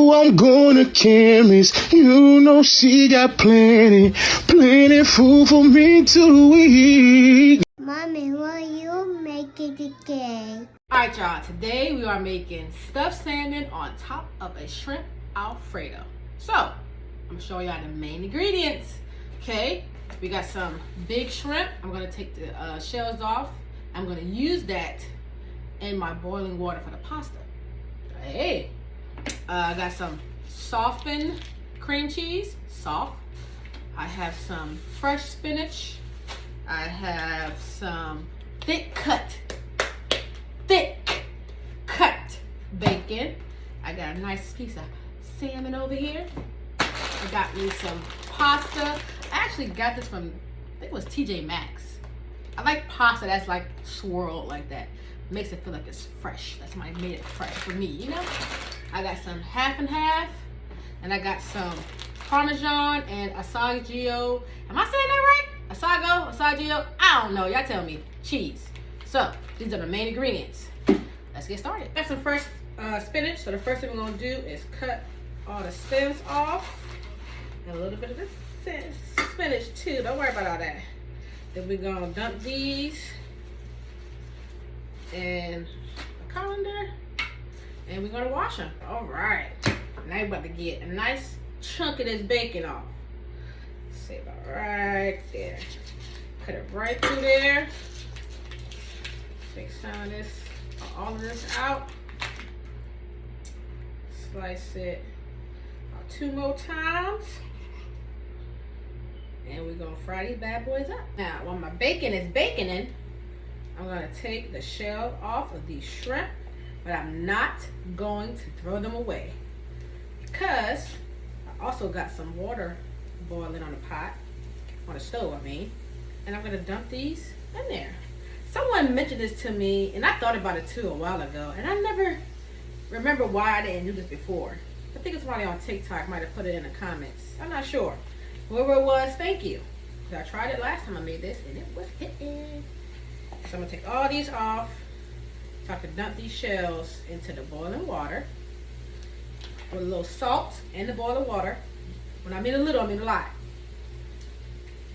know I'm going to Kerry's. You know she got plenty food for me to eat. Mommy, will you make it again? Alright y'all, today we are making stuffed salmon on top of a shrimp Alfredo. So, I'm gonna show y'all the main ingredients. Okay, we got some big shrimp. I'm gonna take the shells off. I'm gonna use that in my boiling water for the pasta. Hey, I got some softened cream cheese, soft. I have some fresh spinach. I have some thick cut bacon. I got a nice piece of salmon over here. I got me some pasta. I actually got this from, I think it was TJ Maxx. I like pasta that's like swirled like that. Makes it feel like it's fresh. That's why I made it fresh for me, you know? I got some half and half, and I got some Parmesan and asiago. Am I saying that right? Asiago? I don't know. Y'all tell me. Cheese. So, these are the main ingredients. Let's get started. Got some fresh spinach. So the first thing we're gonna do is cut all the stems off. And a little bit of the spinach too. Don't worry about all that. Then we're gonna dump these in a colander, and we're gonna wash them. All right. Now you're about to get a nice chunk of this bacon off. Say about right there. Cut it right through there. Take some of this, all of this out. Slice it about 2 more times. And we're gonna fry these bad boys up. Now, while my bacon is baconing, I'm gonna take the shell off of these shrimp, but I'm not going to throw them away because I also got some water boiling on the pot, on the stove I mean, and I'm gonna dump these in there. Someone mentioned this to me, and I thought about it too a while ago, and I never remember why I didn't do this before. I think it's somebody on TikTok might have put it in the comments. I'm not sure. Whoever it was, thank you. I tried it last time I made this, and it was hitting. So I'm gonna take all these off so I can dump these shells into the boiling water with a little salt in the boiling water. When I mean a little, I mean a lot.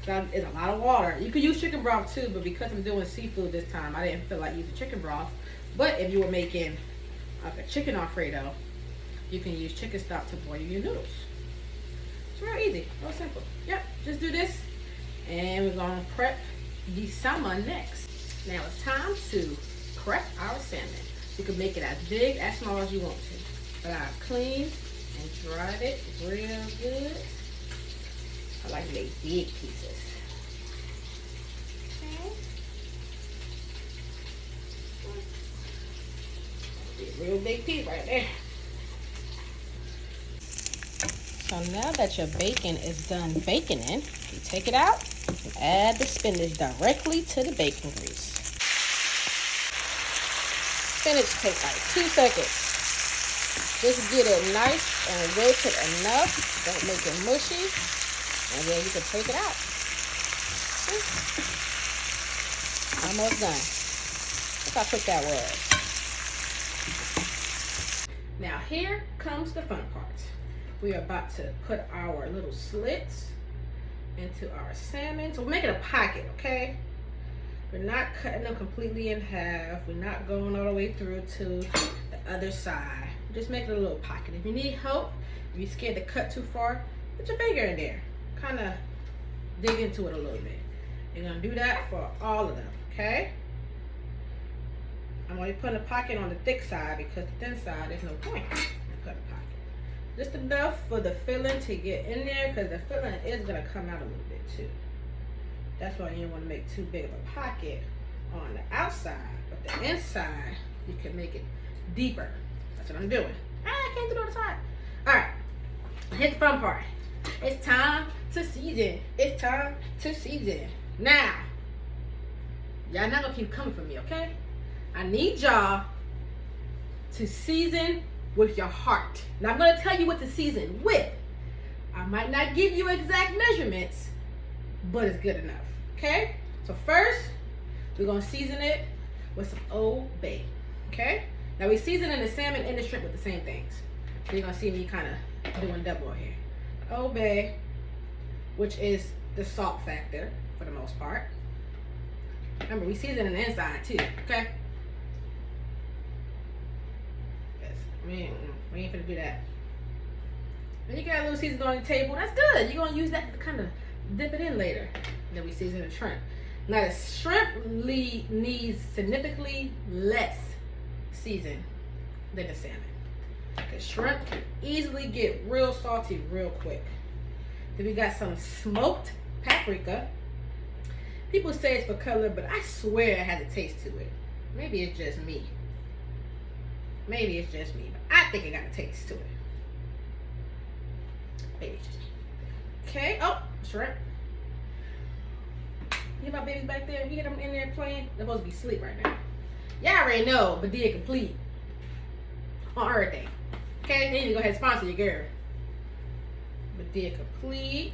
It's a lot of water. You could use chicken broth too, but because I'm doing seafood this time, I didn't feel like using chicken broth. But if you were making like a chicken Alfredo, you can use chicken stock to boil your noodles. It's real easy, real simple. Yep, just do this, and we're gonna prep the salmon next. Now it's time to prep our salmon. You can make it as big, as small as you want to. But I've cleaned and dried it real good. I like to make big pieces. Okay. Real big piece right there. So now that your bacon is done baconing, you take it out and add the spinach directly to the bacon grease. Spinach takes like 2 seconds. Just get it nice and wilted enough. Don't make it mushy. And then you can take it out. See? Almost done. Look how quick that was. Now here comes the fun part. We are about to put our little slits into our salmon. So we're making a pocket, okay? We're not cutting them completely in half. We're not going all the way through to the other side. We're just making a little pocket. If you need help, if you're scared to cut too far, put your finger in there. Kind of dig into it a little bit. You're gonna do that for all of them, okay? I'm only putting a pocket on the thick side because the thin side, there's no point in putting a pocket. Just enough for the filling to get in there, because the filling is gonna come out a little bit too. That's why you don't want to make too big of a pocket on the outside, but the inside you can make it deeper. That's what I'm doing. I can't do it on the side. All right, here's the fun part. It's time to season. It's time to season. Now, y'all not gonna keep coming for me, okay? I need y'all to season with your heart. Now I'm gonna tell you what to season with. I might not give you exact measurements, but it's good enough, okay? So first, we're gonna season it with some Old Bay, okay? Now we're seasoning the salmon and the shrimp with the same things. So you're gonna see me kind of doing double here. Obey, which is the salt factor for the most part. Remember, we season the inside too, okay? Yes, we ain't gonna do that. When you got a little seasoning on the table, that's good. You're gonna use that to kind of dip it in later. Then we season the shrimp. Now the shrimp needs significantly less season than the salmon. Because shrimp can easily get real salty real quick. Then we got some smoked paprika. People say it's for color, but I swear it has a taste to it. Maybe it's just me. Maybe it's just me, but I think it got a taste to it. Maybe it's just me. Okay, oh, shrimp. You hear my babies back there? You hear them in there playing? They're supposed to be asleep right now. Y'all already know Badia complete on everything. Okay, then you go ahead and sponsor your girl. Badia complete.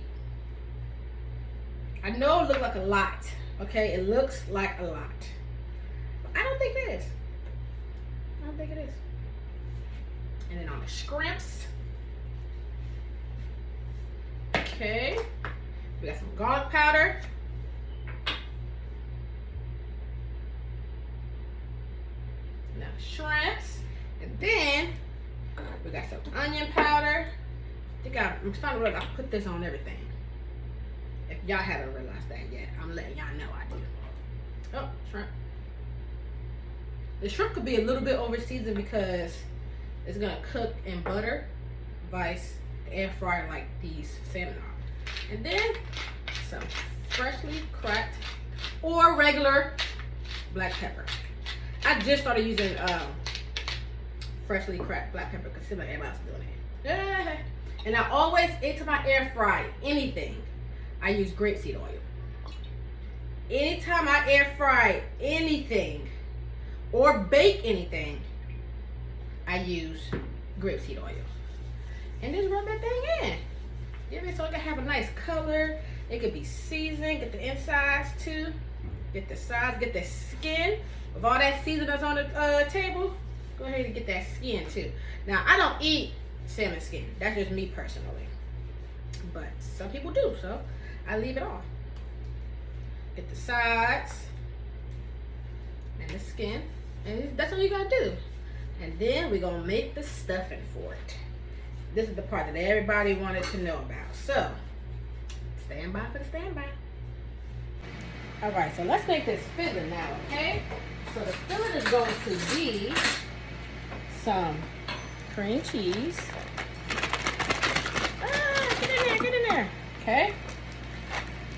I know it looks like a lot. Okay, it looks like a lot. But I don't think it is. I don't think it is. And then on the shrimps. Okay, we got some garlic powder. Now shrimps, and then we got some onion powder. I think I'm starting to realize I put this on everything. If y'all haven't realized that yet, I'm letting y'all know I do. Oh, shrimp. The shrimp could be a little bit over seasoned because it's gonna cook in butter, vice the air fryer like these salmon are. And then some freshly cracked or regular black pepper. I just started using freshly cracked black pepper because like everybody else is doing it. And I always, anytime I air fry anything, I use grapeseed oil. Anytime I air fry anything or bake anything, I use grapeseed oil. And just rub that thing in. Give it so it can have a nice color. It could be seasoned. Get the insides too. Get the sides. Get the skin. With all that seasoning that's on the table, go ahead and get that skin too. Now, I don't eat salmon skin. That's just me personally. But some people do, so I leave it off. Get the sides and the skin. And that's all you gotta do. And then we're gonna make the stuffing for it. This is the part that everybody wanted to know about. So, stand by for the standby. All right, so let's make this filling now, okay? So the filling is going to be some cream cheese. Get in there. Okay.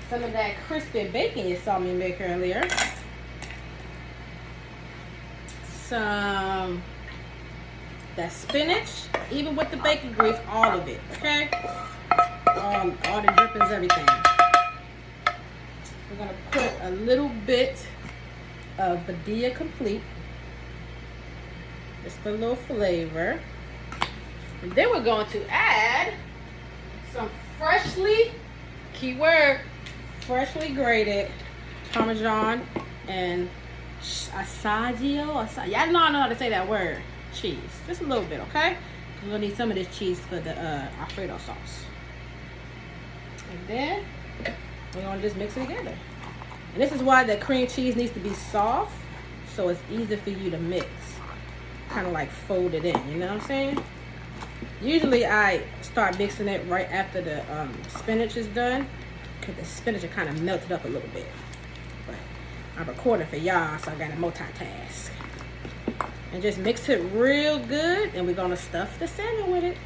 Some of that crispy bacon you saw me make earlier. Some that spinach, even with the bacon grease, all of it, okay? All the drippings, everything. We're gonna put a little bit of Badia complete, just for a little flavor. And then we're going to add some freshly, keyword, freshly grated Parmesan and asiago. Y'all know how to say that word. Cheese, just a little bit, okay? We're gonna need some of this cheese for the ALFREDO sauce. And then we're gonna just mix it together. And this is why the cream cheese needs to be soft, so it's easy for you to mix. Kind of like fold it in, you know what I'm saying? Usually I start mixing it right after the spinach is done, because the spinach are kind of melted up a little bit. But I'm recording for y'all, so I gotta multitask. And just mix it real good, and we're gonna stuff the salmon with it.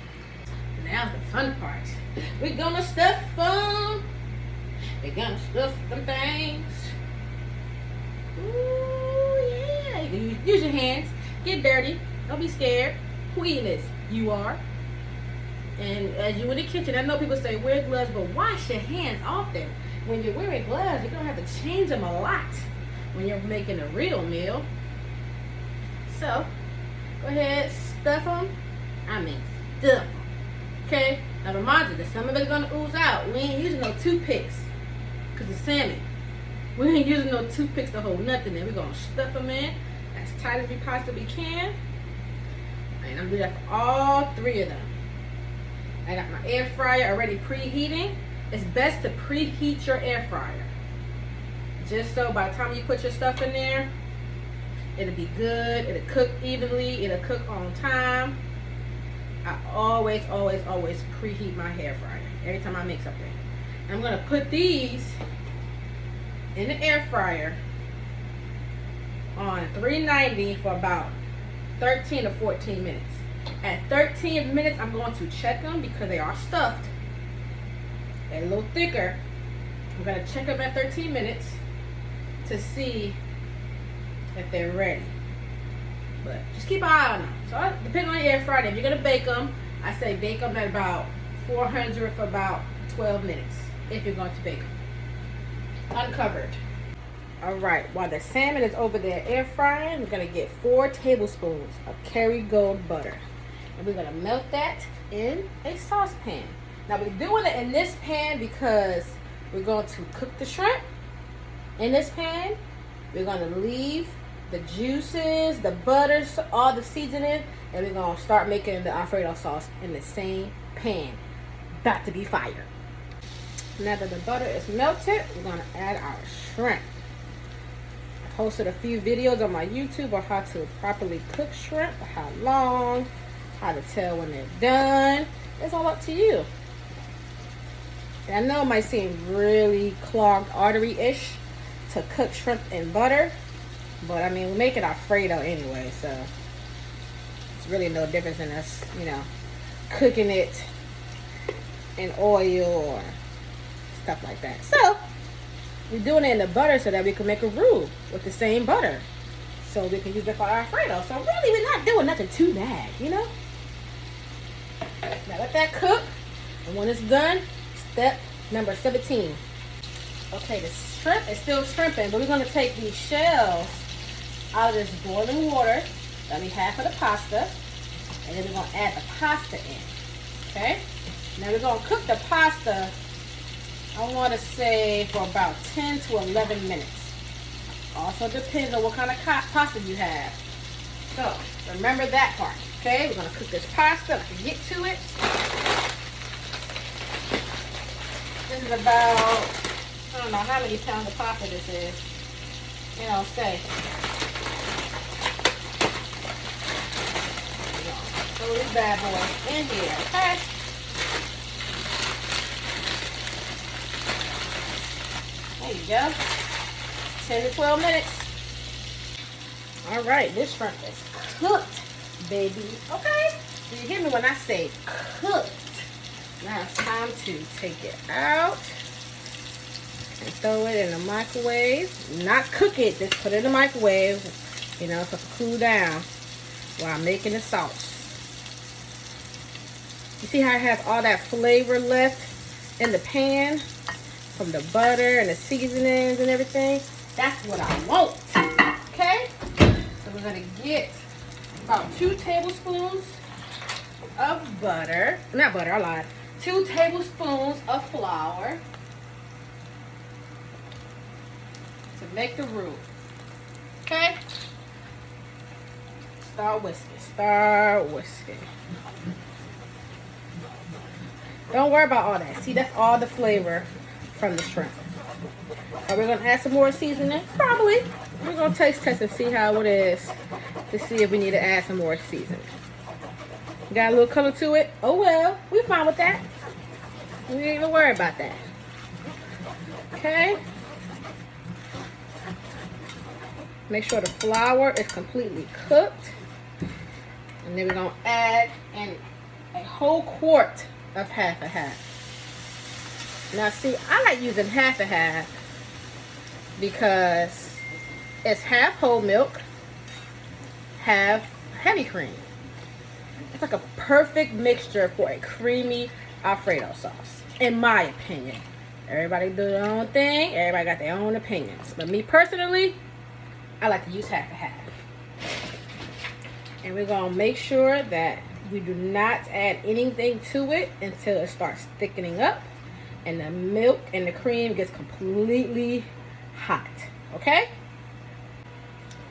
Now's the fun part. We're gonna stuff them. We're gonna stuff them things. Ooh, yeah. You can use your hands. Get dirty. Don't be scared. Who eating this? You are. And as you in the kitchen, I know people say wear gloves, but wash your hands often. When you're wearing gloves, you're gonna have to change them a lot when you're making a real meal. So, go ahead, stuff them. I mean, stuff them. Okay? Now remind you that some of it's gonna ooze out. We ain't using no toothpicks, because it's salmon. We ain't using no toothpicks to hold nothing in. We're gonna stuff them in as tight as we possibly can. And I'm doing that for all 3 of them. I got my air fryer already preheating. It's best to preheat your air fryer. Just so by the time you put your stuff in there, it'll be good. It'll cook evenly. It'll cook on time. I always preheat my air fryer every time I make something. I'm going to put these in the air fryer on 390 for about 13 to 14 minutes. At 13 minutes, I'm going to check them because they are stuffed. They're a little thicker. I'm going to check them at 13 minutes to see if they're ready. But just keep an eye on them. So depending on your air fryer, if you're going to bake them, I say bake them at about 400 for about 12 minutes if you're going to bake them. Uncovered. Alright, while the salmon is over there air frying, we're going to get 4 tablespoons of Kerry Gold butter. And we're going to melt that in a saucepan. Now we're doing it in this pan because we're going to cook the shrimp in this pan. We're going to leave the juices, the butter, all the seasoning, and we're going to start making the Alfredo sauce in the same pan. About to be fire. Now that the butter is melted, we're going to add our shrimp. I posted a few videos on my YouTube on how to properly cook shrimp, how long, how to tell when they're done. It's all up to you. And I know it might seem really clogged artery-ish to cook shrimp in butter, but I mean, we're making Alfredo anyway, so it's really no difference in us, you know, cooking it in oil or stuff like that. So we're doing it in the butter so that we can make a roux with the same butter, so we can use it for our Alfredo. So really, we're not doing nothing too bad, you know. Now let that cook, and when it's done, step number 17. Okay, the shrimp is still shrimping, but we're going to take these shells out of this boiling water that we have for the pasta, and then we're going to add the pasta in. Okay, now we're going to cook the pasta, I want to say, for about 10 to 11 minutes. Also depends on what kind of pasta you have. So remember that part. Okay, we're going to cook this pasta. Let's get to it. This is about, I don't know how many pounds of pasta this is. You know, say. Throw these bad boys in here, okay? There you go. 10 to 12 minutes. All right, this shrimp is cooked, baby. Okay? Do you hear me when I say cooked? Now it's time to take it out and throw it in the microwave. Not cook it, just put it in the microwave, you know, so it can cool down while I'm making the sauce. You see how it has all that flavor left in the pan from the butter and the seasonings and everything? That's what I want. Okay? So we're going to get about 2 tablespoons of butter. Not butter, I lied. 2 tablespoons of flour to make the roux. Okay? Start whisking. Start whisking. Don't worry about all that. See, that's all the flavor from the shrimp. Are we going to add some more seasoning? Probably. We're going to taste test and see how it is to see if we need to add some more seasoning. Got a little color to it? Oh well, we're fine with that. We ain't even worry about that. Okay. Make sure the flour is completely cooked. And then we're going to add in a whole quart of half and half. Now see, I like using half and half because it's half whole milk, half heavy cream. It's like a perfect mixture for a creamy Alfredo sauce, in my opinion. Everybody do their own thing. Everybody got their own opinions. But me personally, I like to use half and half. And we're going to make sure that we do not add anything to it until it starts thickening up and the milk and the cream gets completely hot. Okay?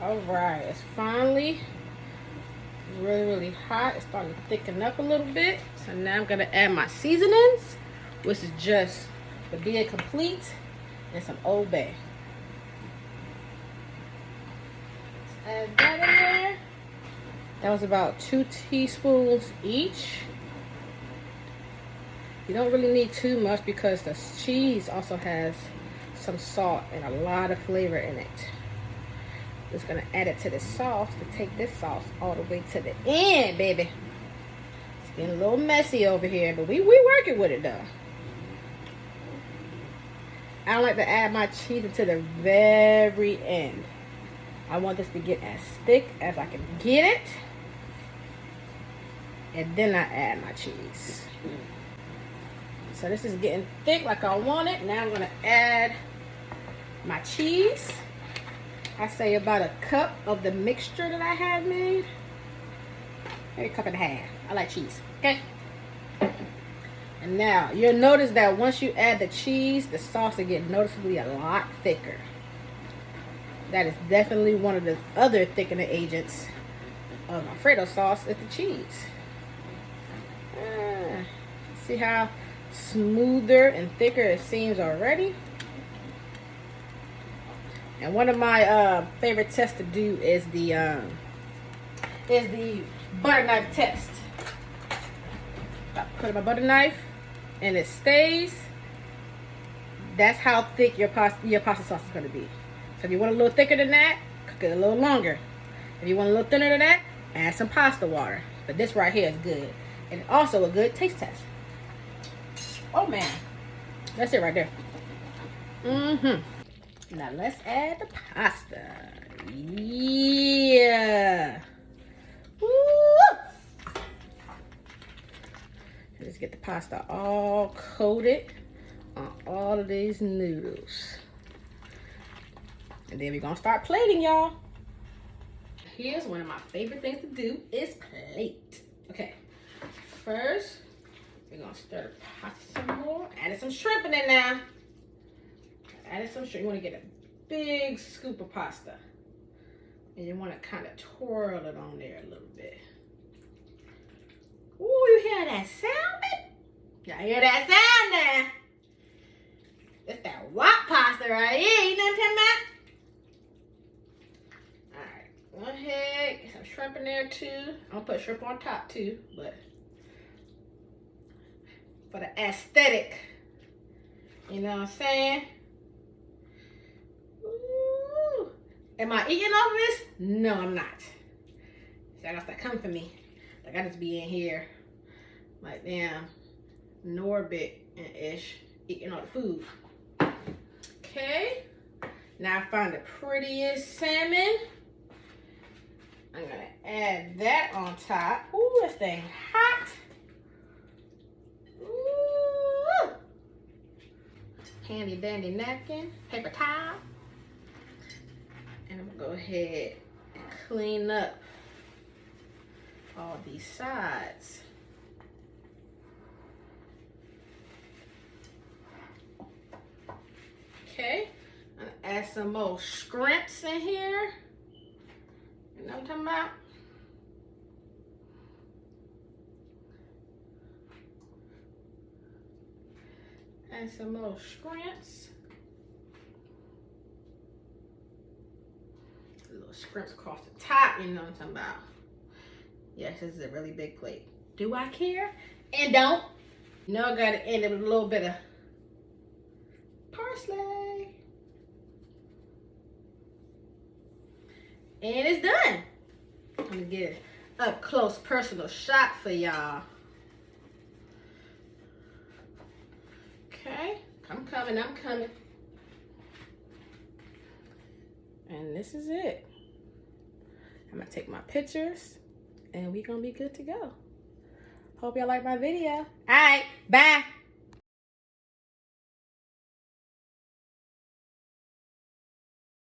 Alright, it's finally really hot. It's starting to thicken up a little bit. So now I'm gonna add my seasonings, which is just Badia complete and some Old Bay. Let's add that in there. That was about 2 teaspoons each. You don't really need too much because the cheese also has some salt and a lot of flavor in it. Just gonna add it to the sauce to take this sauce all the way to the end, baby. It's getting a little messy over here, but we working with it though. I don't like to add my cheese until the very end. I want this to get as thick as I can get it. And then I add my cheese. So this is getting thick like I want it. Now I'm gonna add my cheese. I say about a cup of the mixture that I had made. Maybe a cup and a half. I like cheese, okay? And now you'll notice that once you add the cheese, the sauce will get noticeably a lot thicker. That is definitely one of the other thickening agents of Alfredo sauce is the cheese. See how smoother and thicker it seems already? And one of my favorite tests to do is the butter knife test. I put in my butter knife and it stays. That's how thick your pasta sauce is going to be. So if you want a little thicker than that, cook it a little longer. If you want a little thinner than that, add some pasta water. But this right here is good. And also a good taste test. Oh man. That's it right there. Now let's add the pasta. Yeah. Woo! Let's get the pasta all coated on all of these noodles. And then we're gonna start plating, y'all. Here's one of my favorite things to do is plate. Okay, first we're gonna stir the pasta some more. Added some shrimp in there now. Added some shrimp. You wanna get a big scoop of pasta. And you wanna kind of twirl it on there a little bit. Ooh, you hear that sound, baby? Y'all hear that sound now? It's that wok pasta right here. You know what I'm talking about? Alright, go ahead. Get some shrimp in there too. I'm gonna put shrimp on top too, but for the aesthetic. You know what I'm saying? Ooh. Am I eating all of this? No, I'm not. See, I got that coming for me. Like I just be in here like damn Norbit and Ish eating all the food. Okay. Now I found the prettiest salmon. I'm gonna add that on top. Ooh, this thing hot. Ooh. Handy dandy napkin, paper towel. And I'm gonna go ahead and clean up all these sides. Okay, I'm gonna add some more shrimps in here. You know what I'm talking about? Add some more shrimps. Little shrimps across the top, you know what I'm talking about. Yes, this is a really big plate. Do I care? And don't. You know I gotta end it with a little bit of parsley. And it's done. I'm gonna get an up close personal shot for y'all. Okay, I'm coming. And this is it. I'm gonna take my pictures and we gonna be good to go. Hope y'all like my video. All right, bye.